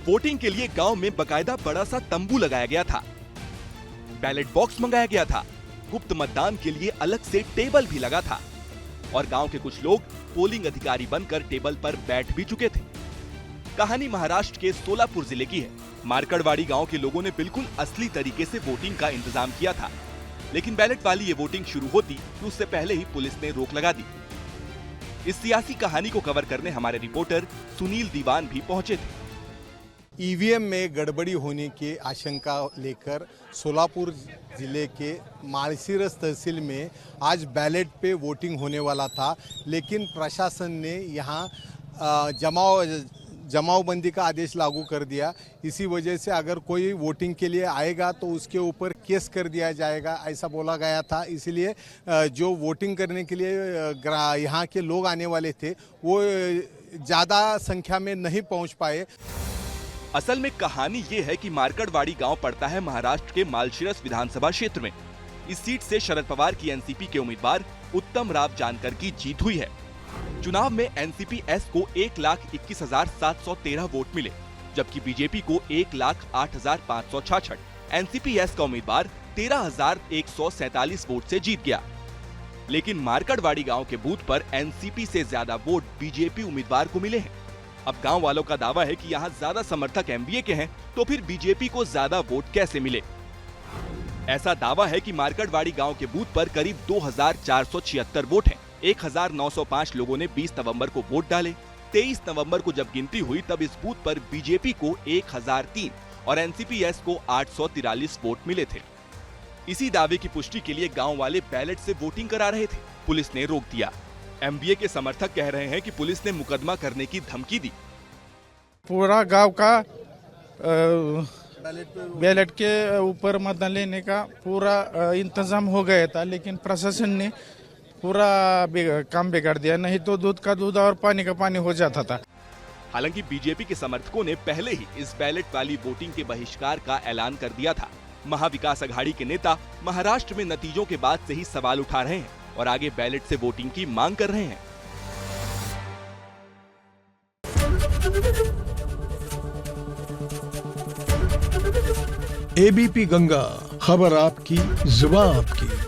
Voting के लिए गांव में बकायदा बड़ा सा तंबू लगाया गया था, बैलेट बॉक्स मंगाया गया था, गुप्त मतदान के लिए अलग से टेबल भी लगा था और गांव के कुछ लोग पोलिंग अधिकारी बनकर टेबल पर बैठ भी चुके थे। कहानी महाराष्ट्र के सोलापुर जिले की है। मारकड़वाड़ी गांव के लोगों ने बिल्कुल असली तरीके से वोटिंग का इंतजाम किया था, लेकिन बैलेट वाली ये वोटिंग शुरू होती तो उससे पहले ही पुलिस ने रोक लगा दी। इस सियासी कहानी को कवर करने हमारे रिपोर्टर सुनील दीवान भी पहुंचे थे। ईवीएम में गड़बड़ी होने की आशंका लेकर सोलापुर जिले के माळशिरस तहसील में आज बैलेट पे वोटिंग होने वाला था, लेकिन प्रशासन ने यहाँ जमावबंदी का आदेश लागू कर दिया। इसी वजह से अगर कोई वोटिंग के लिए आएगा तो उसके ऊपर केस कर दिया जाएगा, ऐसा बोला गया था। इसलिए जो वोटिंग करने के लिए यहाँ के लोग आने वाले थे वो ज़्यादा संख्या में नहीं पहुँच पाए। असल में कहानी ये है कि मारकड़वाड़ी गांव पड़ता है महाराष्ट्र के माळशिरस विधानसभा क्षेत्र में। इस सीट से शरद पवार की एनसीपी के उम्मीदवार उत्तम राव जानकर की जीत हुई है। चुनाव में एनसीपी एस को 1,21,713 वोट मिले, जबकि बीजेपी को 1,08,566। एनसीपी एस का उम्मीदवार 13,147 वोट से जीत गया। लेकिन मारकड़वाड़ी गांव के बूथ पर एनसीपी से ज्यादा वोट बीजेपी उम्मीदवार को मिले हैं। अब गांव वालों का दावा है कि यहाँ ज्यादा समर्थक एमवीए के हैं, तो फिर बीजेपी को ज्यादा वोट कैसे मिले। ऐसा दावा है कि मारकड़वाड़ी गांव के बूथ पर करीब 2,476 वोट हैं। 1,905 लोगों ने 20 नवंबर को वोट डाले। 23 नवंबर को जब गिनती हुई तब इस बूथ पर बीजेपी को 1,003 और एनसीपीएस को 843 वोट मिले थे। इसी दावे की पुष्टि के लिए गांव वाले बैलेट से वोटिंग करा रहे थे, पुलिस ने रोक दिया। एमबीए के समर्थक कह रहे हैं कि पुलिस ने मुकदमा करने की धमकी दी। पूरा गांव का बैलेट के ऊपर मतदान लेने का पूरा इंतजाम हो गया था, लेकिन प्रशासन ने पूरा काम बिगाड़ दिया, नहीं तो दूध का दूध और पानी का पानी हो जाता था। हालांकि बीजेपी के समर्थकों ने पहले ही इस बैलेट वाली वोटिंग के बहिष्कार का ऐलान कर दिया था। महाविकास अघाड़ी के नेता महाराष्ट्र में नतीजों के बाद से ही सवाल उठा रहे हैं और आगे बैलेट से वोटिंग की मांग कर रहे हैं। एबीपी गंगा, खबर आपकी, जुबान आपकी।